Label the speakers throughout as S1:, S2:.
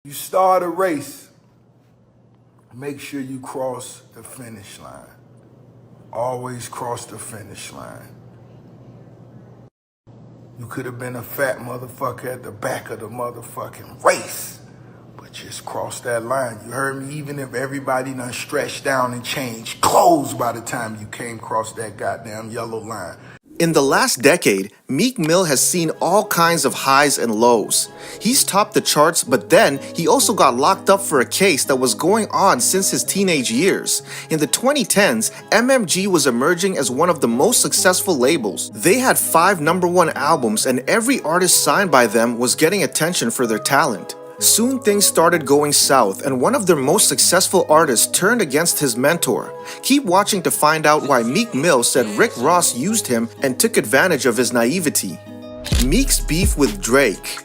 S1: You start a race, make sure you cross the finish line. Always cross the finish line. You could have been a fat motherfucker at the back of the motherfucking race, but just cross that line. You heard me? Even if everybody done stretched down and changed clothes by the time you came across that goddamn yellow line.
S2: In the last decade, Meek Mill has seen all kinds of highs and lows. He's topped the charts, but then he also got locked up for a case that was going on since his teenage years. In the 2010s, MMG was emerging as one of the most successful labels. They had 5 #1 albums, and every artist signed by them was getting attention for their talent. Soon things started going south, and one of their most successful artists turned against his mentor. Keep watching to find out why Meek Mill said Rick Ross used him and took advantage of his naivety. Meek's beef with Drake.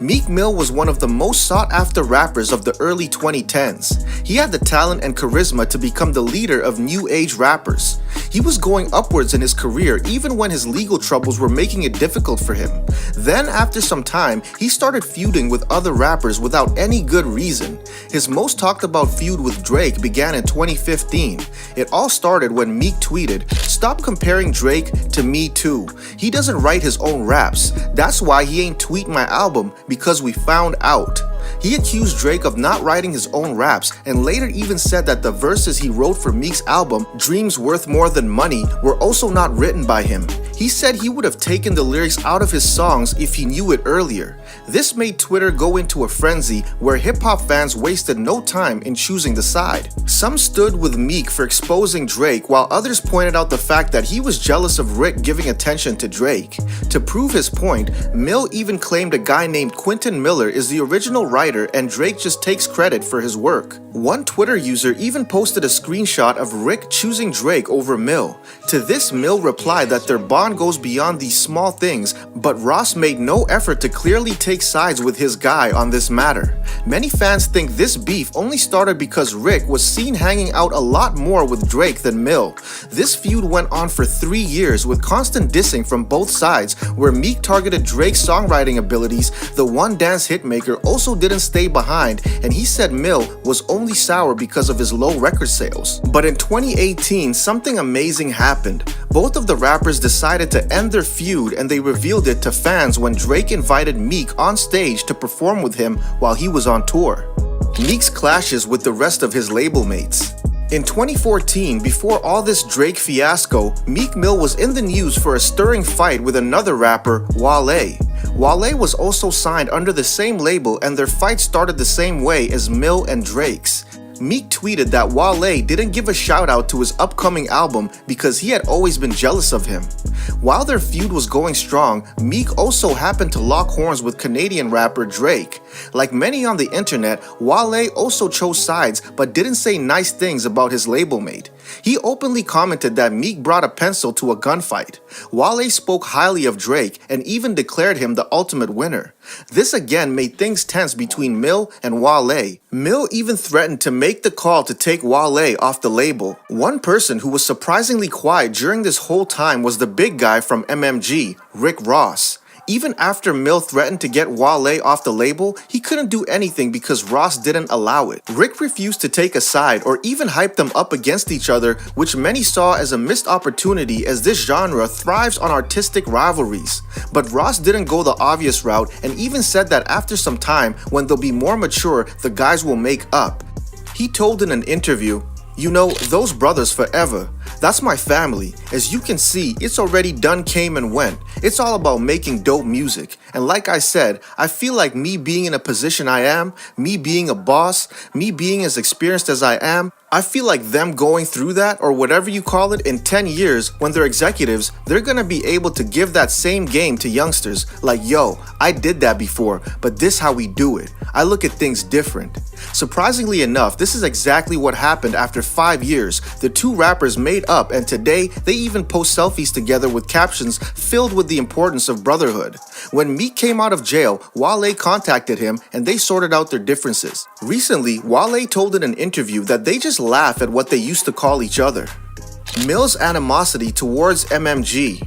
S2: Meek Mill was one of the most sought-after rappers of the early 2010s. He had the talent and charisma to become the leader of new age rappers. He was going upwards in his career even when his legal troubles were making it difficult for him. Then after some time, he started feuding with other rappers without any good reason. His most talked about feud with Drake began in 2015. It all started when Meek tweeted, "Stop comparing Drake to me too. He doesn't write his own raps. That's why he ain't tweet my album, because we found out." He accused Drake of not writing his own raps and later even said that the verses he wrote for Meek's album, Dreams Worth More Than Money, were also not written by him. He said he would have taken the lyrics out of his songs if he knew it earlier. This made Twitter go into a frenzy where hip-hop fans wasted no time in choosing the side. Some stood with Meek for exposing Drake, while others pointed out the fact that he was jealous of Rick giving attention to Drake. To prove his point, Mill even claimed a guy named Quentin Miller is the original writer and Drake just takes credit for his work. One Twitter user even posted a screenshot of Rick choosing Drake over Mill. To this, Mill replied that their bond goes beyond these small things, but Ross made no effort to clearly take sides with his guy on this matter. Many fans think this beef only started because Rick was seen hanging out a lot more with Drake than Mill. This feud went on for 3 years with constant dissing from both sides, where Meek targeted Drake's songwriting abilities. The One Dance hitmaker also didn't stay behind, and he said Mill was only sour because of his low record sales. But in 2018, something amazing happened. Both of the rappers decided to end their feud, and they revealed it to fans when Drake invited Meek on stage to perform with him while he was on tour. Meek's clashes with the rest of his label mates. In 2014, before all this Drake fiasco, Meek Mill was in the news for a stirring fight with another rapper, Wale. Wale was also signed under the same label, and their fight started the same way as Mill and Drake's. Meek tweeted that Wale didn't give a shout out to his upcoming album because he had always been jealous of him. While their feud was going strong, Meek also happened to lock horns with Canadian rapper Drake. Like many on the internet, Wale also chose sides but didn't say nice things about his label mate. He openly commented that Meek brought a pencil to a gunfight. Wale spoke highly of Drake and even declared him the ultimate winner. This again made things tense between Mill and Wale. Mill even threatened to make the call to take Wale off the label. One person who was surprisingly quiet during this whole time was the big guy from MMG, Rick Ross. Even after Mill threatened to get Wale off the label, he couldn't do anything because Ross didn't allow it. Rick refused to take a side or even hype them up against each other, which many saw as a missed opportunity as this genre thrives on artistic rivalries. But Ross didn't go the obvious route and even said that after some time, when they'll be more mature, the guys will make up. He told in an interview, "You know, those brothers forever. That's my family. As you can see, it's already done came and went. It's all about making dope music. And like I said, I feel like me being in a position I am, me being a boss, me being as experienced as I am, I feel like them going through that, or whatever you call it, in 10 years, when they're executives, they're gonna be able to give that same game to youngsters. Like, yo, I did that before, but this how we do it. I look at things different." Surprisingly enough, this is exactly what happened after 5 years. The two rappers made up, and today, they even post selfies together with captions filled with the importance of brotherhood. When Meek came out of jail, Wale contacted him and they sorted out their differences. Recently, Wale told in an interview that they just laugh at what they used to call each other. Mill's animosity towards MMG.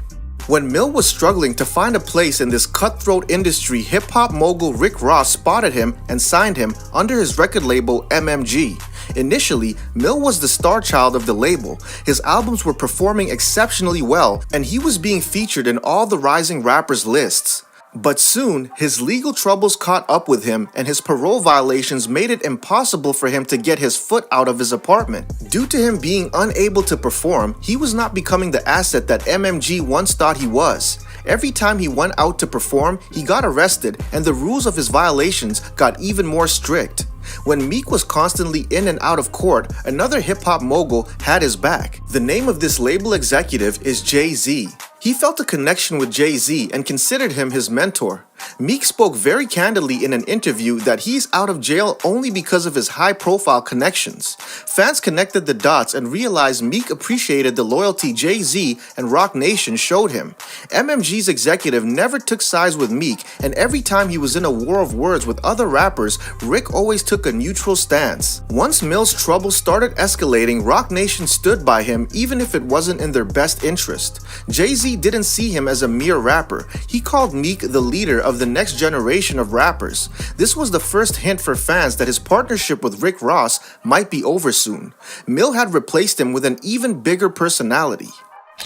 S2: When Mill was struggling to find a place in this cutthroat industry, hip-hop mogul Rick Ross spotted him and signed him under his record label MMG. Initially, Mill was the star child of the label. His albums were performing exceptionally well, and he was being featured in all the rising rappers' lists. But soon, his legal troubles caught up with him, and his parole violations made it impossible for him to get his foot out of his apartment. Due to him being unable to perform, he was not becoming the asset that MMG once thought he was. Every time he went out to perform, he got arrested, and the rules of his violations got even more strict. When Meek was constantly in and out of court, another hip-hop mogul had his back. The name of this label executive is Jay-Z. He felt a connection with Jay-Z and considered him his mentor. Meek spoke very candidly in an interview that he's out of jail only because of his high-profile connections. Fans connected the dots and realized Meek appreciated the loyalty Jay-Z and Roc Nation showed him. MMG's executive never took sides with Meek, and every time he was in a war of words with other rappers, Rick always took a neutral stance. Once Mill's trouble started escalating, Roc Nation stood by him even if it wasn't in their best interest. Jay-Z didn't see him as a mere rapper. He called Meek the leader of the next generation of rappers. This was the first hint for fans that his partnership with Rick Ross might be over soon. Mill had replaced him with an even bigger personality.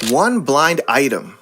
S2: One blind item.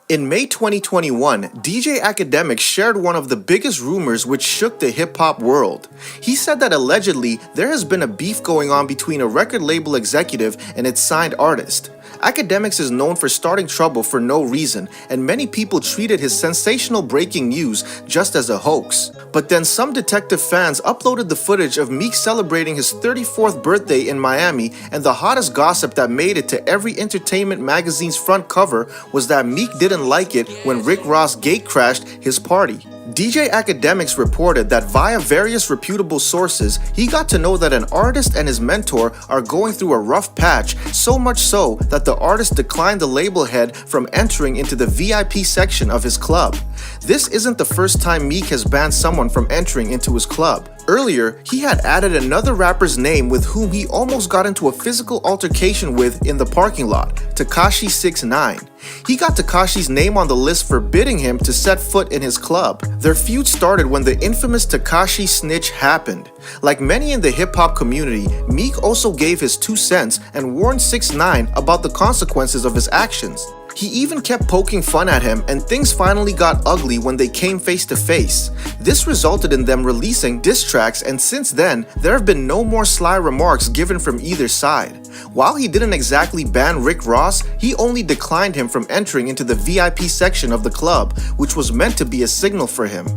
S2: In May 2021, DJ Academics shared one of the biggest rumors which shook the hip-hop world. He said that allegedly there has been a beef going on between a record label executive and its signed artist. Academics is known for starting trouble for no reason, and many people treated his sensational breaking news just as a hoax. But then some detective fans uploaded the footage of Meek celebrating his 34th birthday in Miami, and the hottest gossip that made it to every entertainment magazine's front cover was that Meek didn't like it when Rick Ross gate-crashed his party. DJ Academics reported that via various reputable sources, he got to know that an artist and his mentor are going through a rough patch, so much so that the artist declined the label head from entering into the VIP section of his club. This isn't the first time Meek has banned someone from entering into his club. Earlier, he had added another rapper's name with whom he almost got into a physical altercation with in the parking lot, Tekashi 6ix9ine. He got Tekashi's name on the list, forbidding him to set foot in his club. Their feud started when the infamous Tekashi snitch happened. Like many in the hip-hop community, Meek also gave his 2 cents and warned 6ix9ine about the consequences of his actions. He even kept poking fun at him, and things finally got ugly when they came face to face. This resulted in them releasing diss tracks, and since then, there have been no more sly remarks given from either side. While he didn't exactly ban Rick Ross, he only declined him from entering into the VIP section of the club, which was meant to be a signal for him.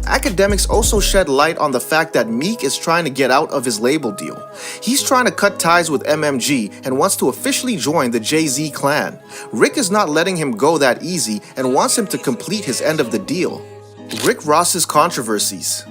S2: Academics also shed light on the fact that Meek is trying to get out of his label deal. He's trying to cut ties with MMG and wants to officially join the Jay-Z clan. Rick is not letting him go that easy and wants him to complete his end of the deal. Rick Ross's controversies.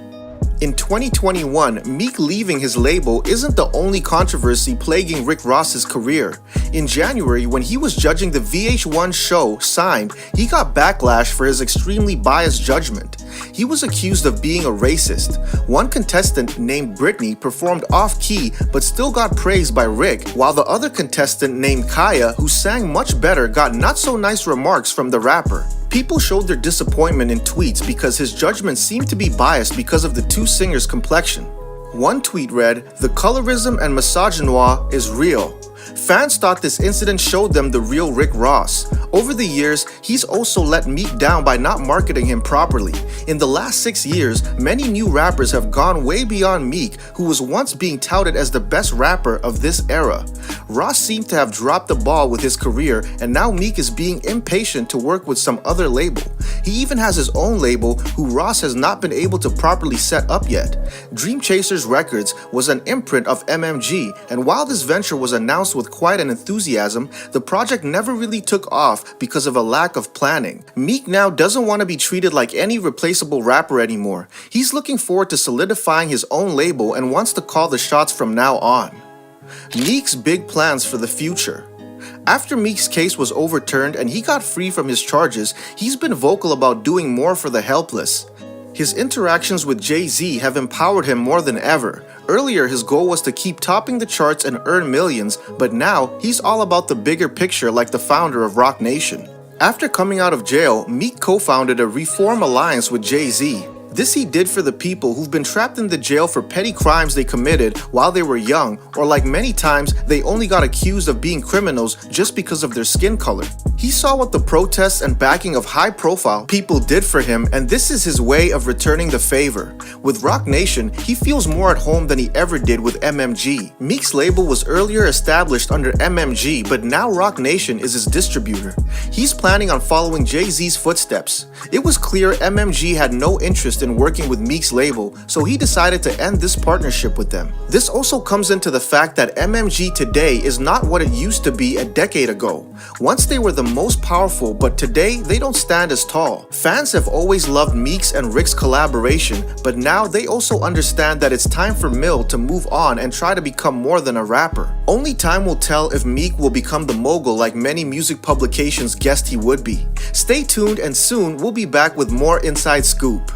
S2: In 2021, Meek leaving his label isn't the only controversy plaguing Rick Ross's career. In January, when he was judging the VH1 show Signed, he got backlash for his extremely biased judgment. He was accused of being a racist. One contestant named Brittany performed off-key but still got praised by Rick, while the other contestant named Kaya, who sang much better, got not-so-nice remarks from the rapper. People showed their disappointment in tweets because his judgment seemed to be biased because of the two singers' complexion. One tweet read, "The colorism and misogynoir is real." Fans thought this incident showed them the real Rick Ross. Over the years, he's also let Meek down by not marketing him properly. In the last 6 years, many new rappers have gone way beyond Meek, who was once being touted as the best rapper of this era. Ross seemed to have dropped the ball with his career, and now Meek is being impatient to work with some other label. He even has his own label, who Ross has not been able to properly set up yet. Dream Chasers Records was an imprint of MMG, and while this venture was announced with quite an enthusiasm, the project never really took off because of a lack of planning. Meek now doesn't want to be treated like any replaceable rapper anymore. He's looking forward to solidifying his own label and wants to call the shots from now on. Meek's big plans for the future. After Meek's case was overturned and he got free from his charges, he's been vocal about doing more for the helpless. His interactions with Jay-Z have empowered him more than ever. Earlier, his goal was to keep topping the charts and earn millions, but now he's all about the bigger picture like the founder of Roc Nation. After coming out of jail, Meek co-founded a Reform Alliance with Jay-Z. This he did for the people who've been trapped in the jail for petty crimes they committed while they were young, or like many times, they only got accused of being criminals just because of their skin color. He saw what the protests and backing of high-profile people did for him, and this is his way of returning the favor. With Roc Nation, he feels more at home than he ever did with MMG. Meek's label was earlier established under MMG, but now Roc Nation is his distributor. He's planning on following Jay-Z's footsteps. It was clear MMG had no interest in working with Meek's label, so he decided to end this partnership with them. This also comes into the fact that MMG today is not what it used to be a decade ago. Once they were the most powerful, but today they don't stand as tall. Fans have always loved Meek's and Rick's collaboration, but now they also understand that it's time for Mill to move on and try to become more than a rapper. Only time will tell if Meek will become the mogul like many music publications guessed he would be. Stay tuned, and soon we'll be back with more Inside Scoop.